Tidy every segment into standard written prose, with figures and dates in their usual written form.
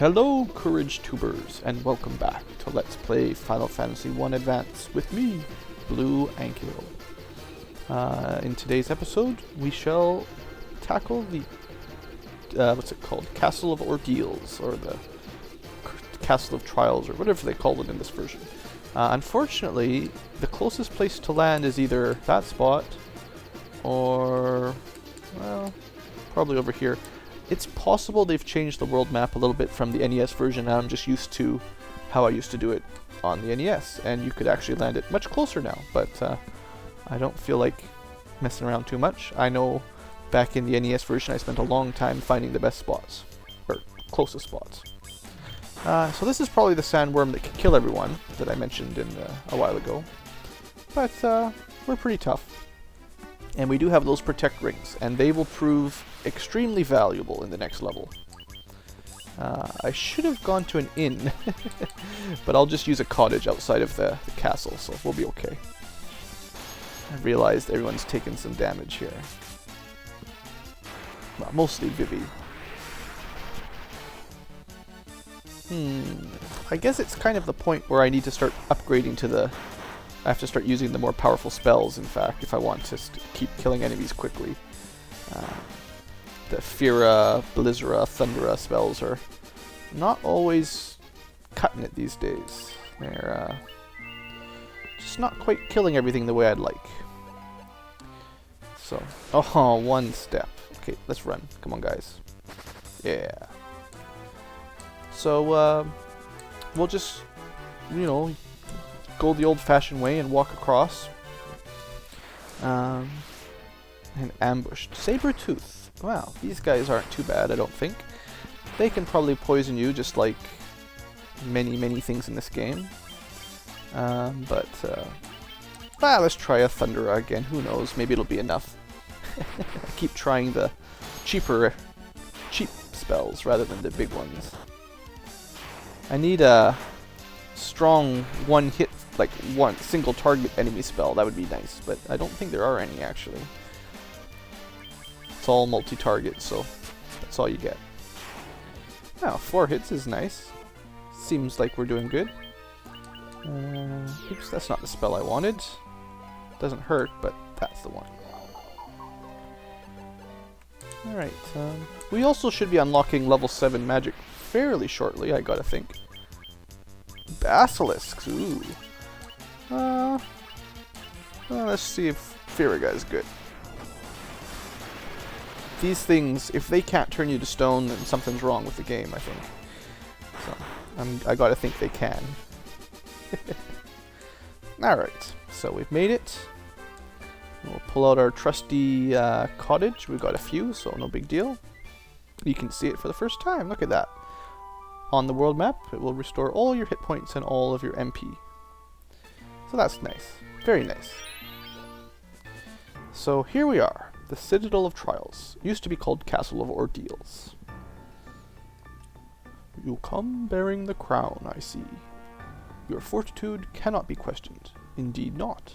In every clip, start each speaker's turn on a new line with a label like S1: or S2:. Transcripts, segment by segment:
S1: Hello, Courage Tubers, and welcome back to Let's Play Final Fantasy I Advance with me, Blue Ankylo. In today's episode, we shall tackle the, what's it called? Castle of Ordeals, or the Castle of Trials, or whatever they call it in this version. Unfortunately, the closest place to land is either that spot, or, well, probably over here. It's possible they've changed the world map a little bit from the NES version, and I'm just used to how I used to do it on the NES, and you could actually land it much closer now, but I don't feel like messing around too much. I know back in the NES version I spent a long time finding the best spots, or closest spots. So this is probably the sandworm that can kill everyone that I mentioned a while ago, but we're pretty tough. And we do have those protect rings, and they will prove extremely valuable in the next level. I should have gone to an inn, but I'll just use a cottage outside of the castle, so we'll be okay. I realized everyone's taken some damage here. Well, mostly Vivi. I guess it's kind of the point where I need to start upgrading to the... I have to start using the more powerful spells, in fact, if I want to keep killing enemies quickly. The Fira, Blizzara, Thundera spells are not always cutting it these days. They're just not quite killing everything the way I'd like. So, oh, one step. Okay, let's run. Come on, guys. Yeah. So, we'll just, you know, go the old-fashioned way and walk across. And ambushed. Sabertooth. Wow, these guys aren't too bad, I don't think. They can probably poison you just like many things in this game. Let's try a Thundera again. Who knows? Maybe it'll be enough. I keep trying the cheap spells rather than the big ones. I need a strong one-hit, like one single target enemy spell. That would be nice, but I don't think there are any actually. It's all multi-target, so that's all you get. Now, 4 hits is nice. Seems like we're doing good. Oops, that's not the spell I wanted. Doesn't hurt, but that's the one. Alright, we also should be unlocking level 7 magic fairly shortly, I gotta think. Basilisks, ooh. Well, let's see if Fira is good. These things, if they can't turn you to stone, then something's wrong with the game, I think. So, I gotta think they can. Alright, so we've made it. We'll pull out our trusty cottage. We've got a few, so no big deal. You can see it for the first time, look at that. On the world map, it will restore all your hit points and all of your MP. So that's nice. Very nice. So here we are. The Citadel of Trials. Used to be called Castle of Ordeals. You come bearing the crown, I see. Your fortitude cannot be questioned. Indeed not.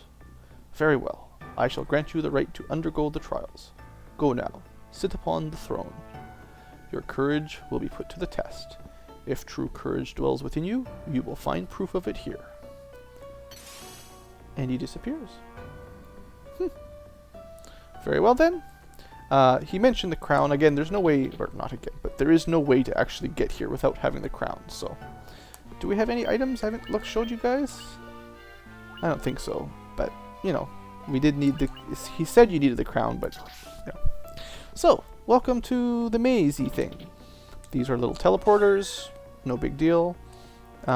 S1: Very well. I shall grant you the right to undergo the trials. Go now. Sit upon the throne. Your courage will be put to the test. If true courage dwells within you, you will find proof of it here. And he disappears. Very well then. He mentioned the crown. Again, there's no way, or not again, but there is no way to actually get here without having the crown, so. Do we have any items I haven't showed you guys? I don't think so, but, you know, we did need the, he said you needed the crown, but, you know. So, welcome to the mazy thing. These are little teleporters, no big deal. It's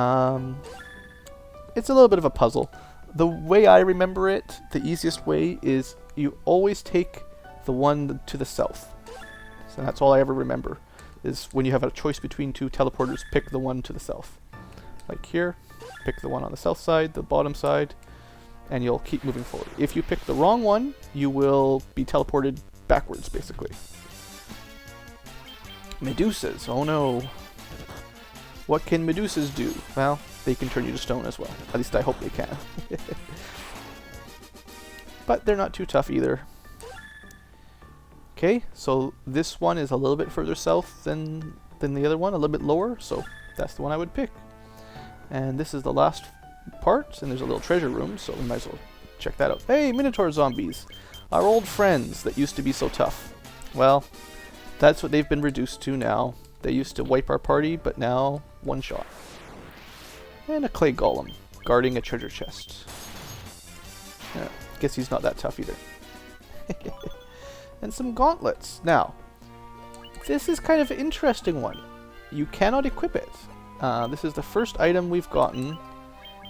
S1: a little bit of a puzzle. The way I remember it, the easiest way is you always take the one to the south. So that's all I ever remember, is when you have a choice between two teleporters, pick the one to the south. Like here, pick the one on the south side, the bottom side, and you'll keep moving forward. If you pick the wrong one, you will be teleported backwards, basically. Medusas, oh no. What can Medusas do? Well, they can turn you to stone as well. At least I hope they can. But they're not too tough either. Okay, so this one is a little bit further south than than the other one, a little bit lower, so that's the one I would pick. And this is the last part, and there's a little treasure room, so we might as well check that out. Hey, Minotaur zombies! Our old friends that used to be so tough. Well, that's what they've been reduced to now. They used to wipe our party, but now one shot. And a clay golem, guarding a treasure chest. Yeah, guess he's not that tough either. And some gauntlets. Now, this is kind of an interesting one. You cannot equip it. This is the first item we've gotten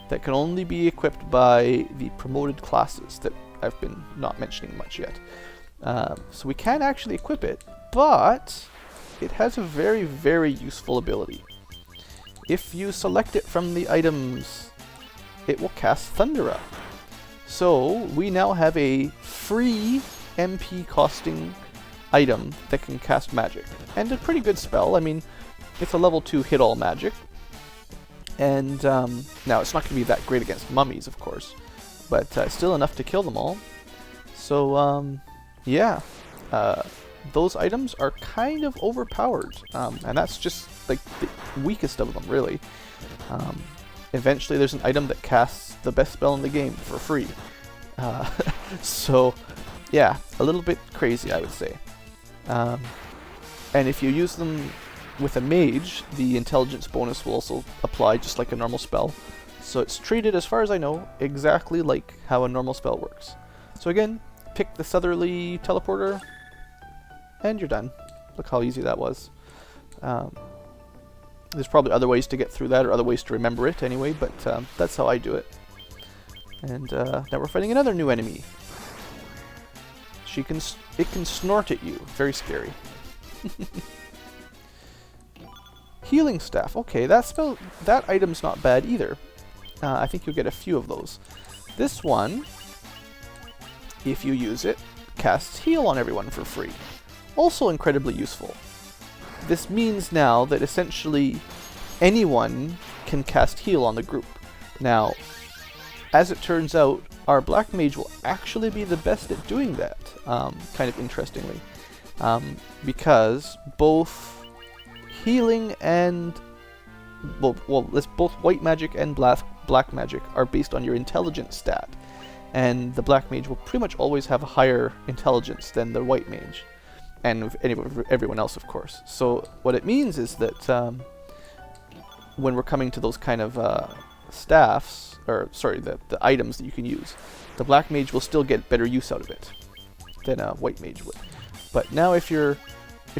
S1: that can only be equipped by the promoted classes that I've been not mentioning much yet. So we can actually equip it, but it has a very, very useful ability. If you select it from the items, it will cast Thundera. So we now have a free MP costing item that can cast magic. And a pretty good spell. I mean, it's a level 2 hit all magic. And now it's not going to be that great against mummies, of course, but still enough to kill them all. So yeah, those items are kind of overpowered, and that's just like the weakest of them, really. Eventually there's an item that casts the best spell in the game for free. So yeah, a little bit crazy, I would say. And if you use them with a mage, the intelligence bonus will also apply just like a normal spell. So it's treated, as far as I know, exactly like how a normal spell works. So again, pick the southerly teleporter, and you're done. Look how easy that was. There's probably other ways to get through that, or other ways to remember it anyway, but that's how I do it. And now we're fighting another new enemy. It can snort at you. Very scary. Healing staff. Okay, that item's not bad either. I think you'll get a few of those. This one, if you use it, casts heal on everyone for free. Also incredibly useful. This means now that essentially anyone can cast heal on the group. Now, as it turns out, our black mage will actually be the best at doing that, kind of interestingly. Because both healing and both white magic and black magic are based on your intelligence stat, and the black mage will pretty much always have a higher intelligence than the white mage, and everyone else, of course. So what it means is that when we're coming to those kind of staffs, or sorry, the items that you can use, the black mage will still get better use out of it than a white mage would. But now if you're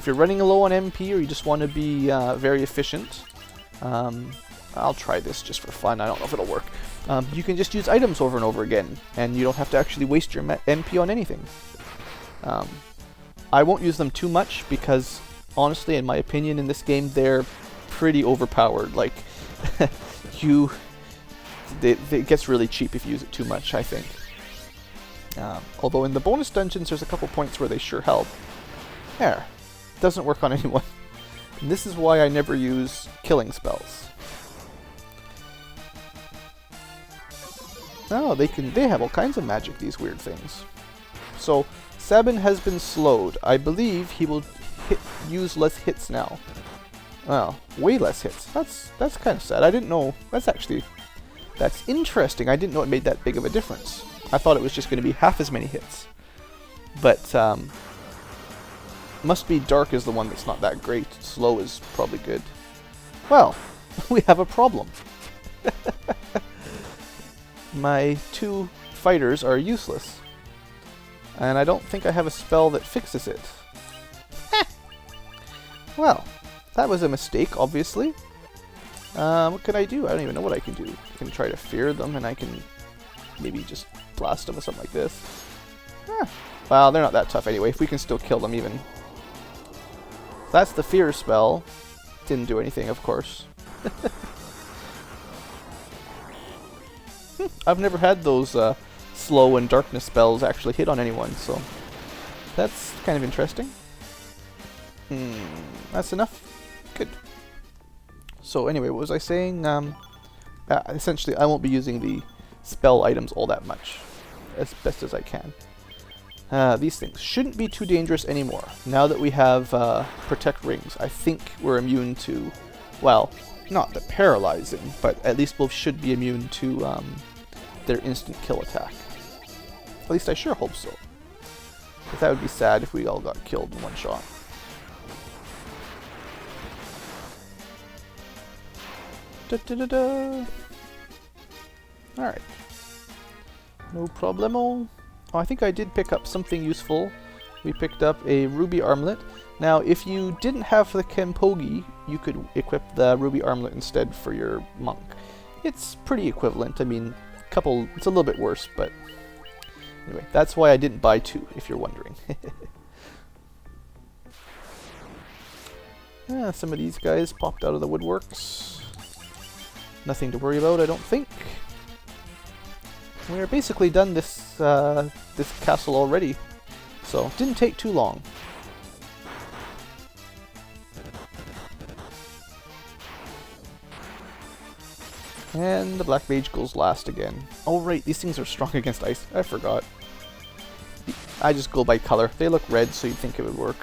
S1: running low on MP, or you just want to be very efficient, I'll try this just for fun. I don't know if it'll work. You can just use items over and over again, and you don't have to actually waste your MP on anything. I won't use them too much because, honestly, in my opinion, in this game, they're pretty overpowered. Like, it gets really cheap if you use it too much, I think. Although in the bonus dungeons, there's a couple points where they sure help. There. Doesn't work on anyone. And this is why I never use killing spells. Oh, they have all kinds of magic, these weird things. So, Sabin has been slowed. I believe he will use less hits now. Well, way less hits. That's kind of sad. I didn't know. That's interesting. I didn't know it made that big of a difference. I thought it was just going to be half as many hits. But, must be dark is the one that's not that great. Slow is probably good. Well, we have a problem. My two fighters are useless. And I don't think I have a spell that fixes it. Well, that was a mistake, obviously. What can I do? I don't even know what I can do. I can try to fear them, and I can maybe just blast them or something like this. Well, they're not that tough anyway. If we can still kill them even. That's the fear spell. Didn't do anything, of course. I've never had those slow and darkness spells actually hit on anyone, so that's kind of interesting. That's enough. Good. So anyway, what was I saying? Essentially, I won't be using the spell items all that much, as best as I can. These things shouldn't be too dangerous anymore. Now that we have Protect Rings, I think we're immune to, well, not the paralyzing, but at least we should be immune to their instant kill attack. At least I sure hope so. But that would be sad if we all got killed in one shot. Da-da-da-da. Alright. No problemo. Oh, I think I did pick up something useful. We picked up a ruby armlet. Now, if you didn't have the Kenpogi, you could equip the ruby armlet instead for your monk. It's pretty equivalent. I mean, it's a little bit worse, but anyway, that's why I didn't buy two, if you're wondering. Some of these guys popped out of the woodworks. Nothing to worry about, I don't think. We're basically done this this castle already, so it didn't take too long. And the black mage goes last again. Oh right, these things are strong against ice. I forgot. I just go by color. They look red, so you'd think it would work.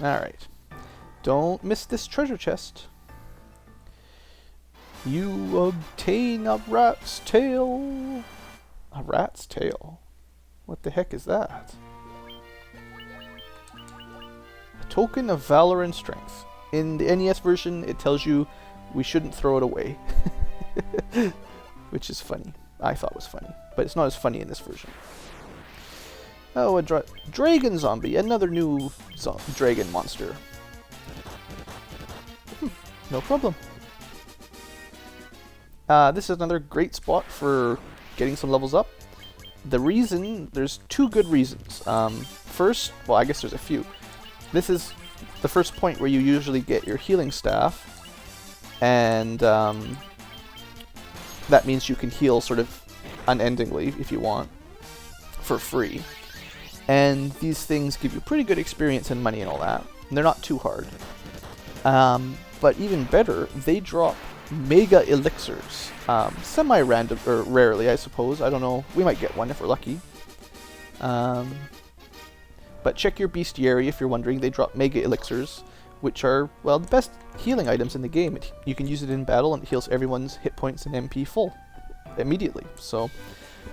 S1: Alright. Don't miss this treasure chest. You obtain a rat's tail. A rat's tail? What the heck is that? A token of valor and strength. In the NES version, it tells you we shouldn't throw it away. Which is funny. I thought it was funny. But it's not as funny in this version. Oh, a dragon zombie. Another new dragon monster. No problem. This is another great spot for getting some levels up. There's two good reasons. First, well, I guess there's a few. This is the first point where you usually get your healing staff, and that means you can heal sort of unendingly if you want, for free. And these things give you pretty good experience and money and all that. And they're not too hard. But even better, they drop mega elixirs. Semi-random, or rarely, I suppose. I don't know. We might get one if we're lucky. But check your bestiary if you're wondering. They drop mega elixirs, which are, well, the best healing items in the game. You can use it in battle, and it heals everyone's hit points and MP full immediately. So,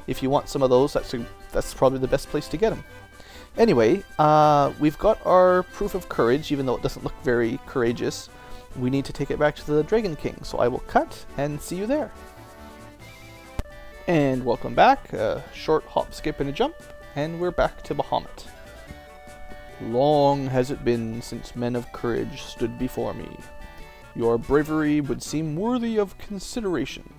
S1: if you want some of those, that's probably the best place to get them. Anyway, we've got our proof of courage, even though it doesn't look very courageous. We need to take it back to the Dragon King, so I will cut and see you there. And welcome back. A short hop, skip, and a jump, and we're back to Bahamut. Long has it been since men of courage stood before me. Your bravery would seem worthy of consideration.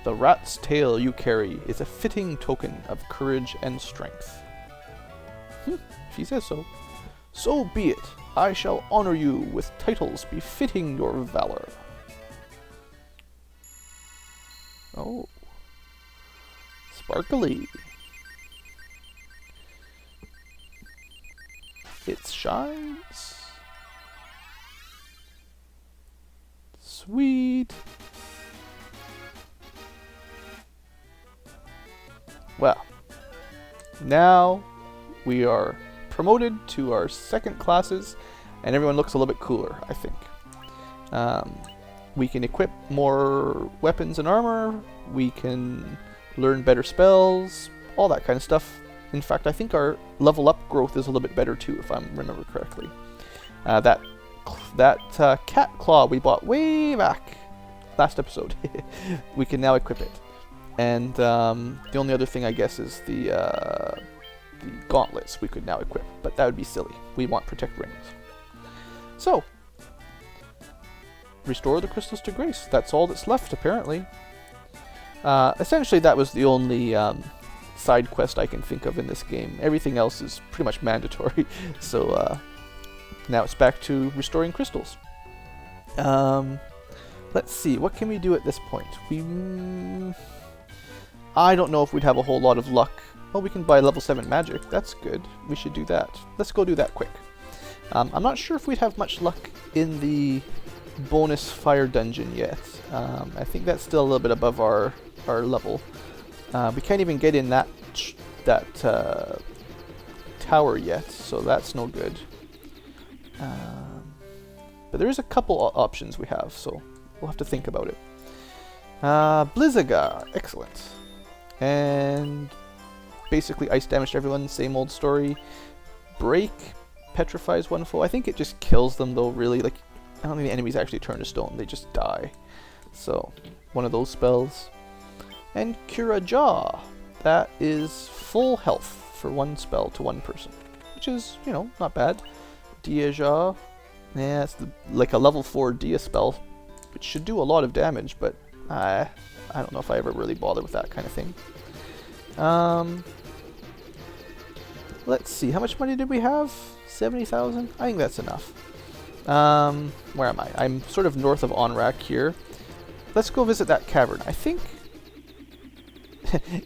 S1: The rat's tail you carry is a fitting token of courage and strength. If he says so. So be it. I shall honor you with titles befitting your valor. Oh. Sparkly. It shines. Sweet. Well, now we are promoted to our second classes, and everyone looks a little bit cooler, I think. We can equip more weapons and armor, we can learn better spells, all that kind of stuff. In fact, I think our level up growth is a little bit better too, if I remember correctly. That cat claw we bought way back last episode, we can now equip it. And the only other thing, I guess, is the gauntlets we could now equip, but that would be silly. We want Protect Rings. So, restore the crystals to grace. That's all that's left, apparently. Essentially, that was the only side quest I can think of in this game. Everything else is pretty much mandatory. So, now it's back to restoring crystals. Let's see, what can we do at this point? I don't know if we'd have a whole lot of luck. Oh, we can buy level 7 magic. That's good. We should do that. Let's go do that quick. I'm not sure if we'd have much luck in the bonus fire dungeon yet. I think that's still a little bit above our level. We can't even get in that tower yet, so that's no good. But there is a couple options we have, so we'll have to think about it. Blizzaga, excellent. And basically ice damage to everyone, same old story. Break petrifies one foe. I think it just kills them though, really. Like, I don't think the enemies actually turn to stone, they just die. So, one of those spells. And Cura Jaw, that is full health for one spell to one person, which is, you know, not bad. Dia Jaw, yeah, it's like a level 4 Dia spell, which should do a lot of damage, but I don't know if I ever really bother with that kind of thing. Let's see, how much money did we have? 70,000? I think that's enough. Where am I? I'm sort of north of Onrak here. Let's go visit that cavern. I think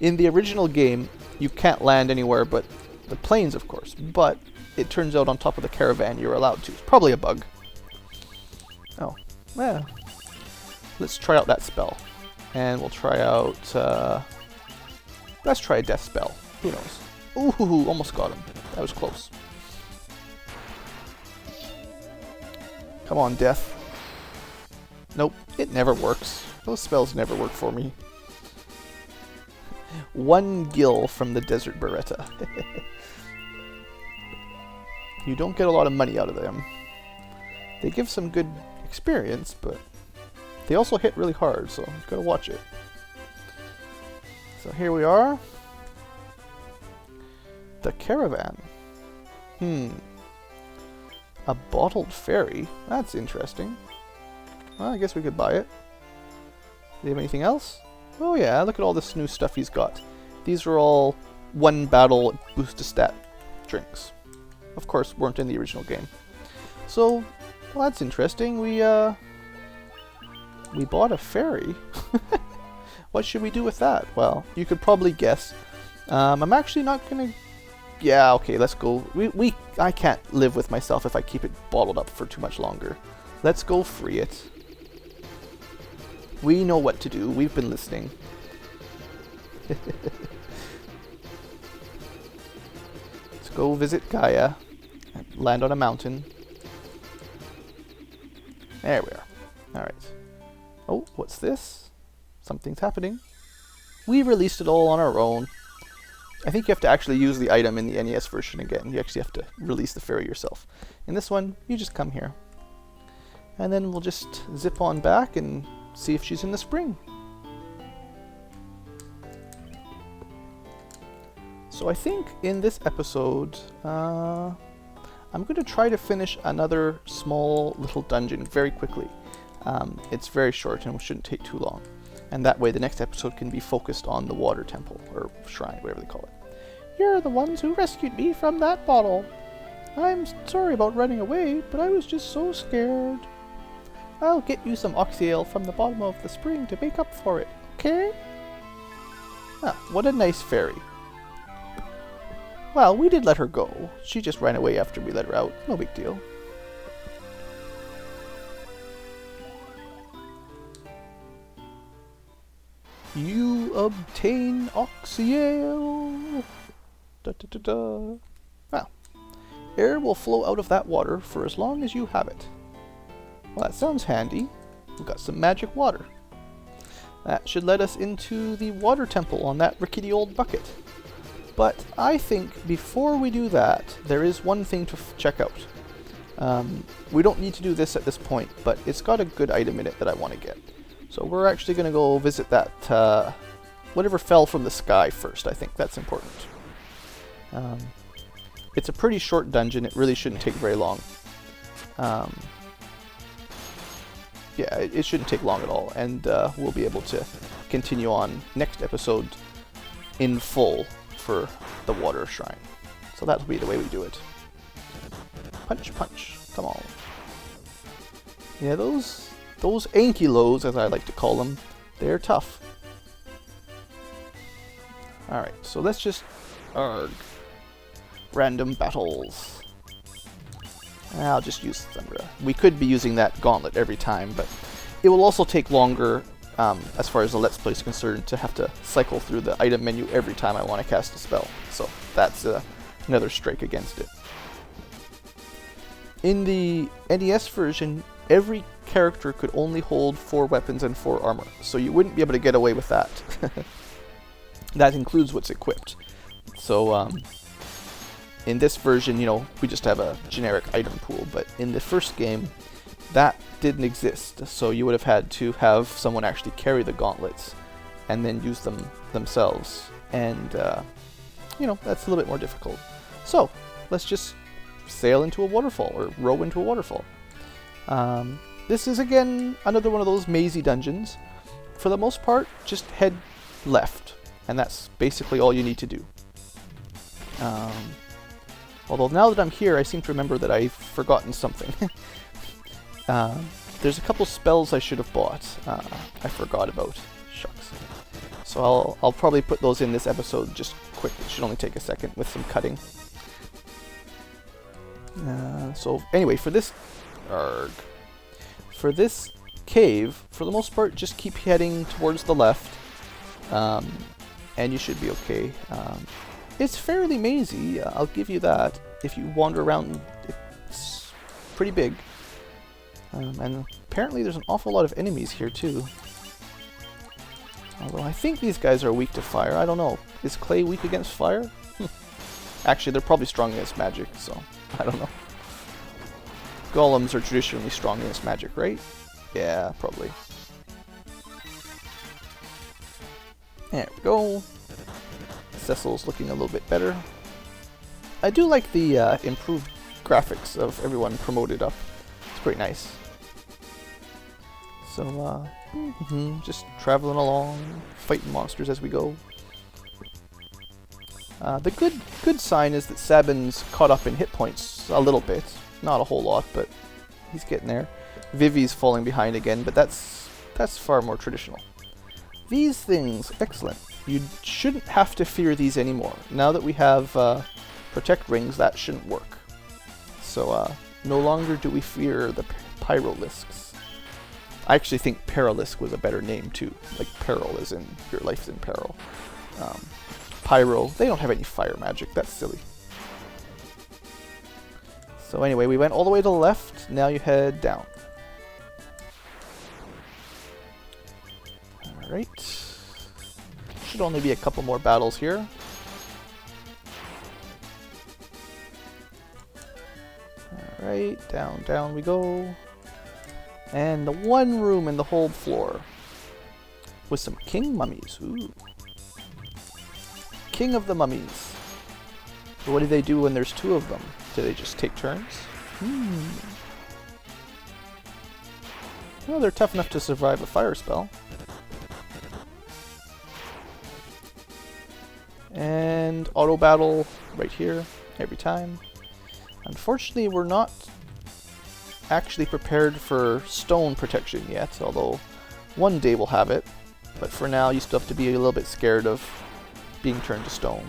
S1: in the original game you can't land anywhere but the plains, of course, but it turns out on top of the caravan you're allowed to. It's probably a bug. Oh, well. Let's try out that spell. And we'll try out... let's try a death spell. Who knows? Ooh, almost got him. That was close. Come on, death. Nope, it never works. Those spells never work for me. One gill from the Desert Beretta. You don't get a lot of money out of them. They give some good experience, but they also hit really hard, so you've got to watch it. So here we are. The caravan. A bottled fairy? That's interesting. Well, I guess we could buy it. Do they have anything else? Oh yeah, look at all this new stuff he's got. These are all one battle boost to stat drinks. Of course, weren't in the original game. So, well, that's interesting. We bought a fairy. What should we do with that? Well, you could probably guess. I'm actually not gonna... Yeah, okay, let's go. I can't live with myself if I keep it bottled up for too much longer. Let's go free it. We know what to do. We've been listening. Let's go visit Gaia. And land on a mountain. There we are. Alright. Oh, what's this? Something's happening. We released it all on our own. I think you have to actually use the item in the NES version again. You actually have to release the fairy yourself. In this one, you just come here. And then we'll just zip on back and see if she's in the spring. So I think in this episode, I'm going to try to finish another small little dungeon very quickly. It's very short and shouldn't take too long. And that way the next episode can be focused on the water temple, or shrine, whatever they call it. You're the ones who rescued me from that bottle. I'm sorry about running away, but I was just so scared. I'll get you some oxyale from the bottom of the spring to make up for it, okay? Ah, what a nice fairy. Well, we did let her go. She just ran away after we let her out. No big deal. You obtain oxyale. Da, da, da, da. Well, air will flow out of that water for as long as you have it. Well, that sounds handy. We've got some magic water. That should let us into the water temple on that rickety old bucket. But I think before we do that, there is one thing to check out. We don't need to do this at this point, but it's got a good item in it that I want to get. So we're actually going to go visit that, whatever fell from the sky first. I think that's important. It's a pretty short dungeon. It really shouldn't take very long. Yeah, it shouldn't take long at all. And we'll be able to continue on next episode in full for the water shrine. So that'll be the way we do it. Punch, punch. Come on. Yeah, those ankylos, as I like to call them, they're tough. Alright, so let's just... Arg. Random battles. I'll just use Thunder. We could be using that gauntlet every time, but it will also take longer, as far as the Let's Play is concerned, to have to cycle through the item menu every time I want to cast a spell. So that's another strike against it. In the NES version, every character could only hold 4 weapons and 4 armor, so you wouldn't be able to get away with that. That includes what's equipped. So in this version, you know, we just have a generic item pool, but in the first game, that didn't exist, so you would have had to have someone actually carry the gauntlets and then use them themselves, and you know, that's a little bit more difficult. So let's just sail into a waterfall, or row into a waterfall. This is again another one of those mazy dungeons. For the most part, just head left, and that's basically all you need to do. Although now that I'm here, I seem to remember that I've forgotten something. There's a couple spells I should have bought. I forgot about. Shucks. So I'll probably put those in this episode just quick. It should only take a second with some cutting. So anyway, for this cave, for the most part, just keep heading towards the left, and you should be okay. It's fairly mazy, I'll give you that. If you wander around, it's pretty big. And apparently there's an awful lot of enemies here too. Although I think these guys are weak to fire. I don't know. Is clay weak against fire? Actually, they're probably strong against magic, so I don't know. Golems are traditionally strong against magic, right? Yeah, probably. There we go. Cecil's looking a little bit better. I do like the improved graphics of everyone promoted up. It's pretty nice. So, just traveling along, fighting monsters as we go. The good sign is that Sabin's caught up in hit points a little bit. Not a whole lot, but he's getting there. Vivi's falling behind again, but that's far more traditional. These things, excellent. You shouldn't have to fear these anymore. Now that we have protect rings, that shouldn't work. So no longer do we fear the Pyrolisks. I actually think Perilisk was a better name too. Like peril as in your life's in peril. Pyro, they don't have any fire magic. That's silly. So anyway, we went all the way to the left. Now you head down. Alright. Should only be a couple more battles here. Alright, down we go. And the one room in the whole floor with some king mummies. Ooh. King of the mummies. So what do they do when there's 2 of them? Do they just take turns? Well, they're tough enough to survive a fire spell. And auto battle right here every time. Unfortunately, we're not actually prepared for stone protection yet, although one day we'll have it. But for now, you still have to be a little bit scared of being turned to stone.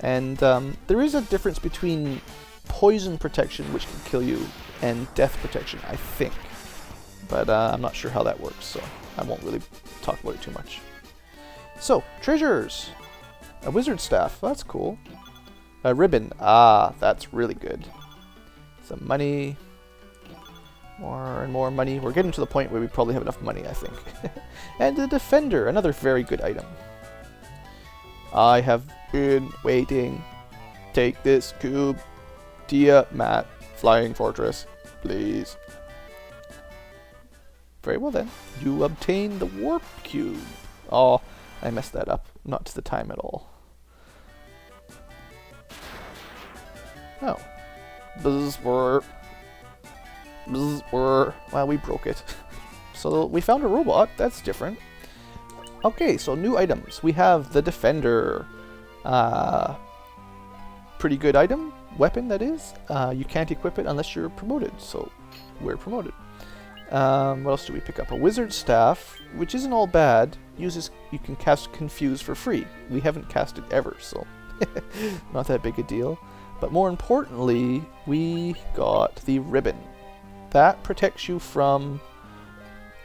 S1: And there is a difference between poison protection, which can kill you, and death protection, I think. But I'm not sure how that works, so I won't really talk about it too much. So, treasures! A wizard staff, that's cool. A ribbon, that's really good. Some money. More and more money. We're getting to the point where we probably have enough money, I think. And a defender, another very good item. I have been waiting. Take this cube. Tiamat, Flying Fortress, please. Very well then. You obtain the warp cube. Oh, I messed that up. Not to the time at all. Oh. Bzzz, well, we broke it. So we found a robot. That's different. Okay, so new items. We have the Defender. Pretty good item. Weapon, that is. You can't equip it unless you're promoted, so we're promoted. What else do we pick up? A Wizard Staff, which isn't all bad. You can cast Confuse for free. We haven't cast it ever, so not that big a deal. But more importantly, we got the ribbon. That protects you from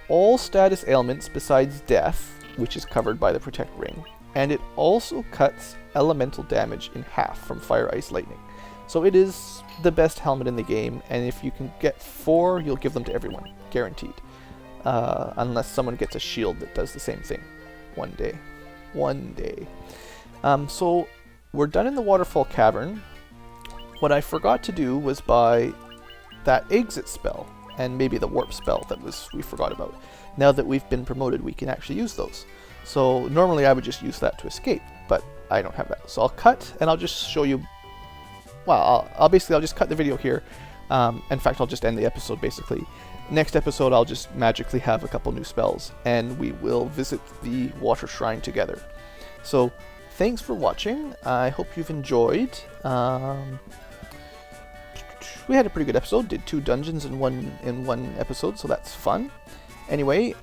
S1: all status ailments besides death, which is covered by the protect ring. And it also cuts elemental damage in half from fire, ice, lightning. So it is the best helmet in the game, and if you can get 4, you'll give them to everyone, guaranteed. Unless someone gets a shield that does the same thing. One day. One day. So we're done in the Waterfall Cavern. What I forgot to do was buy that exit spell, and maybe the warp spell that we forgot about. Now that we've been promoted, we can actually use those. So normally I would just use that to escape, but I don't have that. So I'll cut, and I'll just show you. Well, I'll just cut the video here. In fact, I'll just end the episode basically. Next episode, I'll just magically have a couple new spells, and we will visit the Water Shrine together. So, thanks for watching. I hope you've enjoyed. We had a pretty good episode. Did 2 dungeons in one episode, so that's fun. Anyway,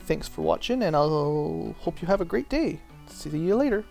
S1: thanks for watching, and I'll hope you have a great day. See you later.